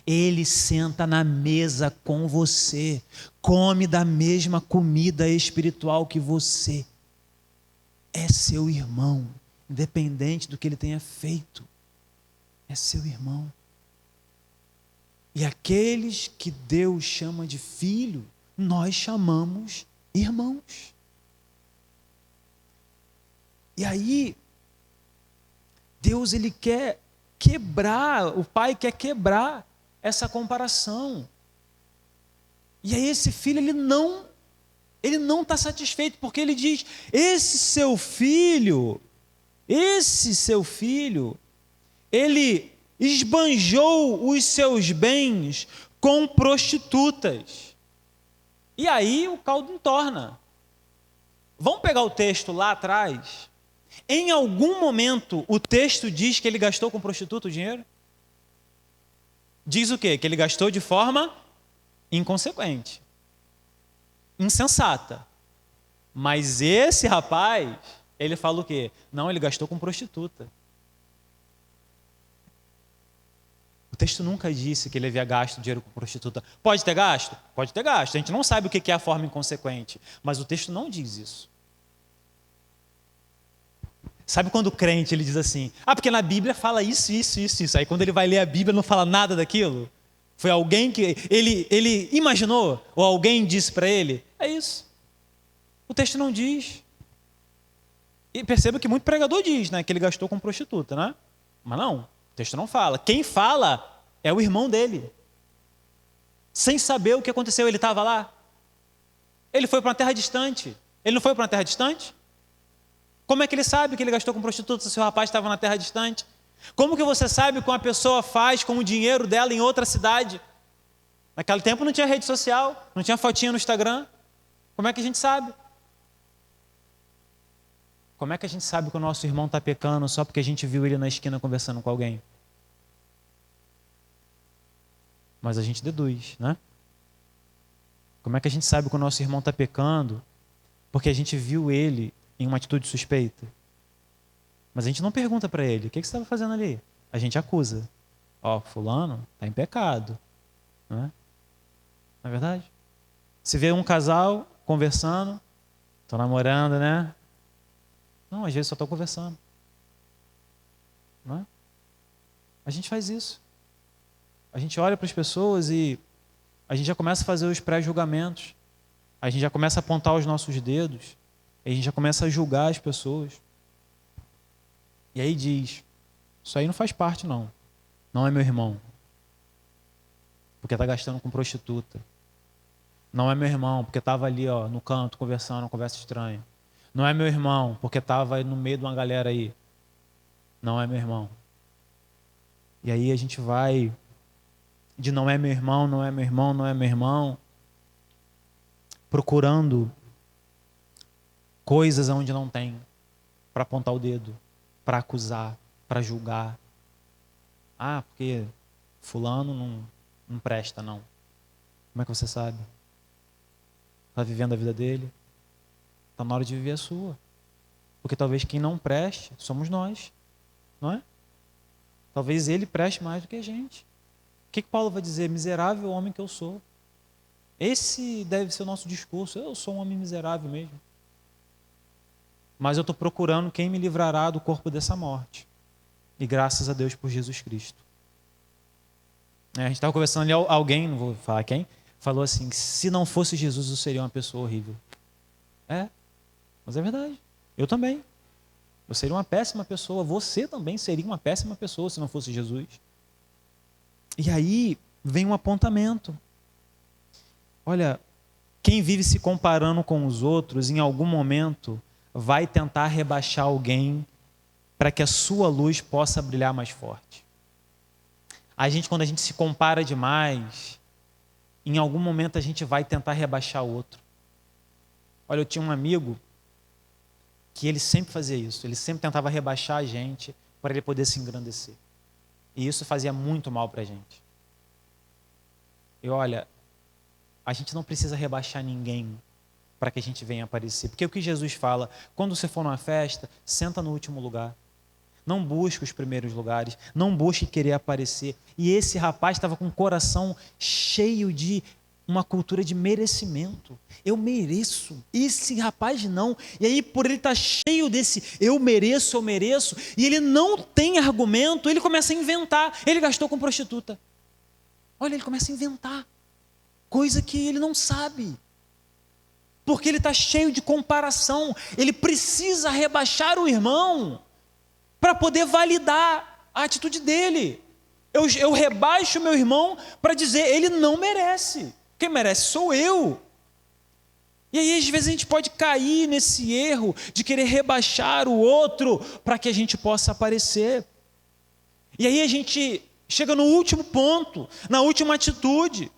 Ele senta na mesa com você, come da mesma comida espiritual que você. É seu irmão, independente do que ele tenha feito. É seu irmão. E aqueles que Deus chama de filho, nós chamamos irmãos. E aí, Deus ele quer quebrar, o pai quer quebrar essa comparação. E aí esse filho, ele não está satisfeito, porque ele diz, esse seu filho, ele esbanjou os seus bens com prostitutas. E aí o caldo entorna. Vamos pegar o texto lá atrás. Em algum momento o texto diz que ele gastou com prostituta o dinheiro? Diz o quê? Que ele gastou de forma inconsequente, insensata. Mas esse rapaz, ele fala o quê? Não, ele gastou com prostituta. O texto nunca disse que ele havia gasto dinheiro com prostituta. Pode ter gasto? Pode ter gasto. A gente não sabe o que é a forma inconsequente. Mas o texto não diz isso. Sabe quando o crente ele diz assim, porque na Bíblia fala isso. Aí quando ele vai ler a Bíblia não fala nada daquilo? Foi alguém que ele imaginou? Ou alguém disse para ele? É isso. O texto não diz. E perceba que muito pregador diz, né, que ele gastou com prostituta, né? Mas não, o texto não fala. Quem fala é o irmão dele. Sem saber o que aconteceu, ele estava lá. Ele foi para uma terra distante. Ele não foi para uma terra distante? Como é que ele sabe que ele gastou com prostituta se o rapaz estava na terra distante? Como que você sabe o que uma pessoa faz com o dinheiro dela em outra cidade? Naquele tempo não tinha rede social, não tinha fotinha no Instagram. Como é que a gente sabe? Como é que a gente sabe que o nosso irmão está pecando só porque a gente viu ele na esquina conversando com alguém? Mas a gente deduz, né? Como é que a gente sabe que o nosso irmão está pecando porque a gente viu ele em uma atitude suspeita? Mas a gente não pergunta para ele, o que você estava fazendo ali? A gente acusa. Fulano está em pecado. Não é? Não é verdade? Se vê um casal conversando, Tô namorando, né? Não, às vezes só estou conversando. Não é? A gente faz isso. A gente olha para as pessoas e a gente já começa a fazer os pré-julgamentos. A gente já começa a apontar os nossos dedos. A gente já começa a julgar as pessoas. E aí diz, isso aí não faz parte não. Não é meu irmão. Porque está gastando com prostituta. Não é meu irmão, porque estava ali no canto conversando, uma conversa estranha. Não é meu irmão, porque estava no meio de uma galera aí. Não é meu irmão. E aí a gente vai de não é meu irmão, não é meu irmão, não é meu irmão, procurando coisas onde não tem, para apontar o dedo, para acusar, para julgar. Ah, porque fulano não presta, não. Como é que você sabe? Está vivendo a vida dele? Está na hora de viver a sua. Porque talvez quem não preste somos nós, não é? Talvez ele preste mais do que a gente. O que Paulo vai dizer? Miserável homem que eu sou. Esse deve ser o nosso discurso. Eu sou um homem miserável mesmo. Mas eu estou procurando quem me livrará do corpo dessa morte. E graças a Deus por Jesus Cristo. A gente estava conversando ali, alguém, não vou falar quem, falou assim, que se não fosse Jesus eu seria uma pessoa horrível. Mas é verdade. Eu também. Eu seria uma péssima pessoa. Você também seria uma péssima pessoa se não fosse Jesus. E aí vem um apontamento. Olha, quem vive se comparando com os outros, em algum momento, vai tentar rebaixar alguém para que a sua luz possa brilhar mais forte. Quando a gente se compara demais, em algum momento a gente vai tentar rebaixar o outro. Olha, eu tinha um amigo que ele sempre fazia isso. Ele sempre tentava rebaixar a gente para ele poder se engrandecer. E isso fazia muito mal para a gente. E olha, a gente não precisa rebaixar ninguém para que a gente venha aparecer. Porque o que Jesus fala, quando você for numa festa, senta no último lugar. Não busque os primeiros lugares, não busque querer aparecer. E esse rapaz estava com o coração cheio de uma cultura de merecimento. Eu mereço. Esse rapaz não. E aí, por ele estar cheio desse eu mereço, e ele não tem argumento, ele começa a inventar. Ele gastou com prostituta. Olha, ele começa a inventar coisa que ele não sabe. Porque ele está cheio de comparação. Ele precisa rebaixar o irmão para poder validar a atitude dele. Eu rebaixo o meu irmão para dizer, ele não merece. Quem merece sou eu. E aí, às vezes, a gente pode cair nesse erro de querer rebaixar o outro para que a gente possa aparecer. E aí a gente chega no último ponto, na última atitude,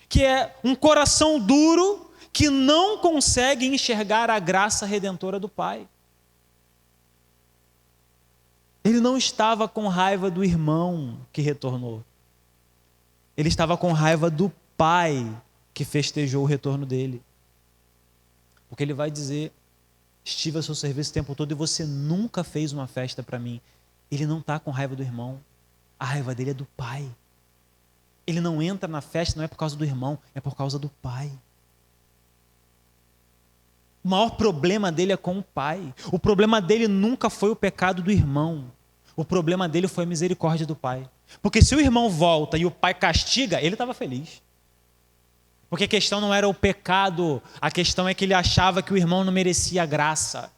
que é um coração duro que não consegue enxergar a graça redentora do Pai. Ele não estava com raiva do irmão que retornou. Ele estava com raiva do pai que festejou o retorno dele. Porque ele vai dizer, estive a seu serviço o tempo todo e você nunca fez uma festa para mim. Ele não está com raiva do irmão. A raiva dele é do pai. Ele não entra na festa, não é por causa do irmão, é por causa do pai. O maior problema dele é com o pai. O problema dele nunca foi o pecado do irmão. O problema dele foi a misericórdia do pai. Porque se o irmão volta e o pai castiga, ele estava feliz. Porque a questão não era o pecado, a questão é que ele achava que o irmão não merecia graça,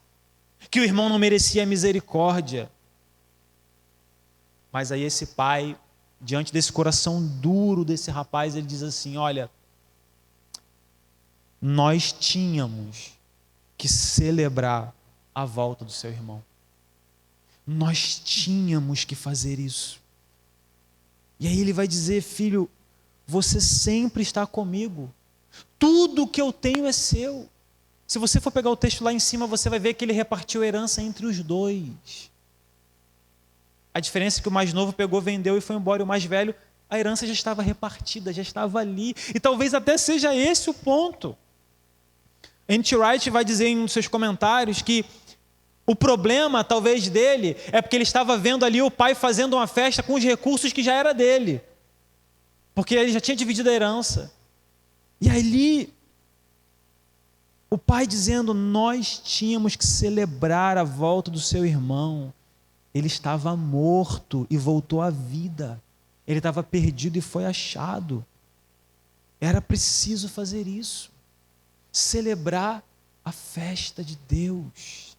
que o irmão não merecia misericórdia. Mas aí esse pai, diante desse coração duro desse rapaz, ele diz assim, olha, nós tínhamos que celebrar a volta do seu irmão. Nós tínhamos que fazer isso. E aí ele vai dizer, filho, você sempre está comigo. Tudo que eu tenho é seu. Se você for pegar o texto lá em cima, você vai ver que ele repartiu a herança entre os dois. A diferença é que o mais novo pegou, vendeu e foi embora. E o mais velho, a herança já estava repartida, já estava ali. E talvez até seja esse o ponto. N.T. Wright vai dizer em um dos seus comentários que o problema, talvez, dele é porque ele estava vendo ali o pai fazendo uma festa com os recursos que já era dele. Porque ele já tinha dividido a herança. E ali, O pai dizendo: nós tínhamos que celebrar a volta do seu irmão. Ele estava morto e voltou à vida. Ele estava perdido e foi achado. Era preciso fazer isso. Celebrar a festa de Deus.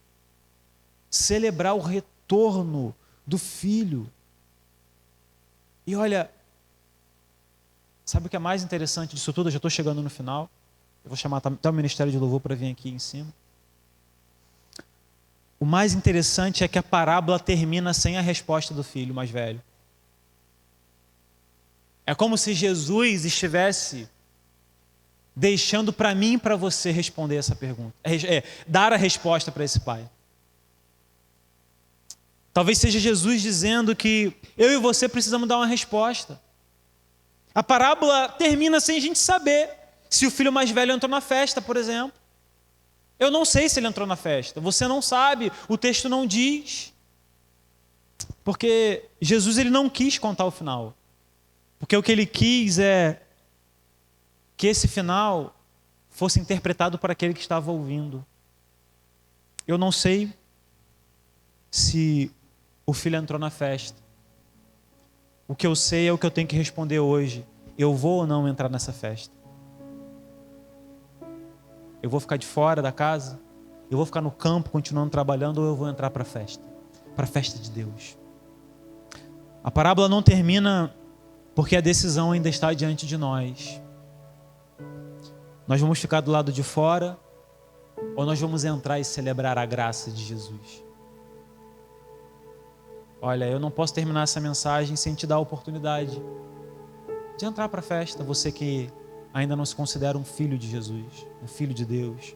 Celebrar o retorno do filho. E olha, sabe o que é mais interessante disso tudo? Eu já estou chegando no final. Eu vou chamar até o Ministério de Louvor para vir aqui em cima. O mais interessante é que a parábola termina sem a resposta do filho mais velho. É como se Jesus estivesse deixando para mim e para você responder essa pergunta. Dar a resposta para esse pai. Talvez seja Jesus dizendo que eu e você precisamos dar uma resposta. A parábola termina sem a gente saber se o filho mais velho entrou na festa, por exemplo. Eu não sei se ele entrou na festa. Você não sabe, o texto não diz. Porque Jesus ele não quis contar o final. Porque o que ele quis é que esse final fosse interpretado por aquele que estava ouvindo. Eu não sei se o filho entrou na festa. O que eu sei é o que eu tenho que responder hoje. Eu vou ou não entrar nessa festa? Eu vou ficar de fora da casa? Eu vou ficar no campo continuando trabalhando ou eu vou entrar para a festa? Para a festa de Deus. A parábola não termina porque a decisão ainda está diante de nós. Nós vamos ficar do lado de fora ou nós vamos entrar e celebrar a graça de Jesus? Olha, eu não posso terminar essa mensagem sem te dar a oportunidade de entrar para a festa, você que ainda não se considera um filho de Jesus, um filho de Deus.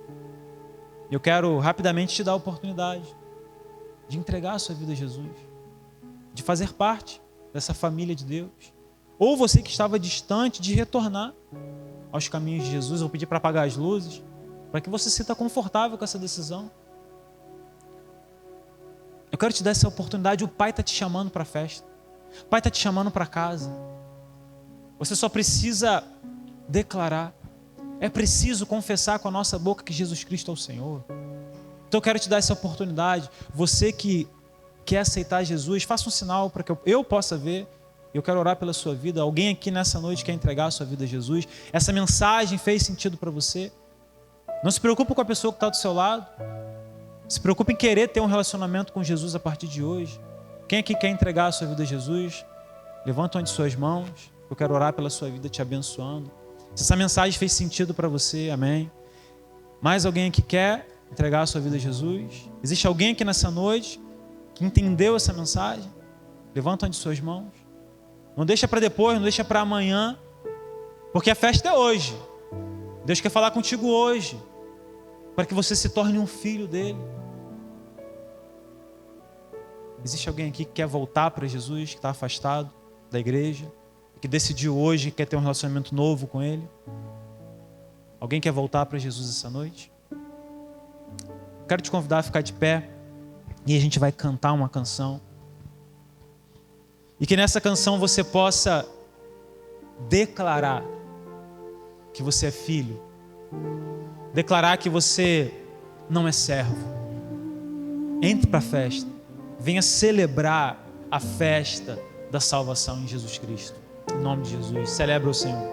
Eu quero rapidamente te dar a oportunidade de entregar a sua vida a Jesus, de fazer parte dessa família de Deus. Ou você que estava distante, de retornar aos caminhos de Jesus. Eu pedi para apagar as luzes, para que você se sinta confortável com essa decisão. Eu quero te dar essa oportunidade. O Pai está te chamando para a festa. O Pai está te chamando para casa. Você só precisa declarar. É preciso confessar com a nossa boca que Jesus Cristo é o Senhor. Então eu quero te dar essa oportunidade. Você que quer aceitar Jesus, faça um sinal para que eu possa ver. Eu quero orar pela sua vida. Alguém aqui nessa noite quer entregar a sua vida a Jesus? Essa mensagem fez sentido para você? Não se preocupe com a pessoa que está do seu lado. Se preocupe em querer ter um relacionamento com Jesus a partir de hoje. Quem aqui quer entregar a sua vida a Jesus? Levanta uma de suas mãos. Eu quero orar pela sua vida, te abençoando. Se essa mensagem fez sentido para você, amém. Mais alguém aqui quer entregar a sua vida a Jesus? Existe alguém aqui nessa noite que entendeu essa mensagem? Levanta uma de suas mãos. Não deixa para depois, não deixa para amanhã. Porque a festa é hoje. Deus quer falar contigo hoje. Para que você se torne um filho dele. Existe alguém aqui que quer voltar para Jesus, que está afastado da igreja, que decidiu hoje que quer ter um relacionamento novo com ele? Alguém quer voltar para Jesus essa noite? Quero te convidar a ficar de pé e a gente vai cantar uma canção. E que nessa canção você possa declarar que você é filho. Declarar que você não é servo. Entre para a festa. Venha celebrar a festa da salvação em Jesus Cristo. Em nome de Jesus. Celebra o Senhor.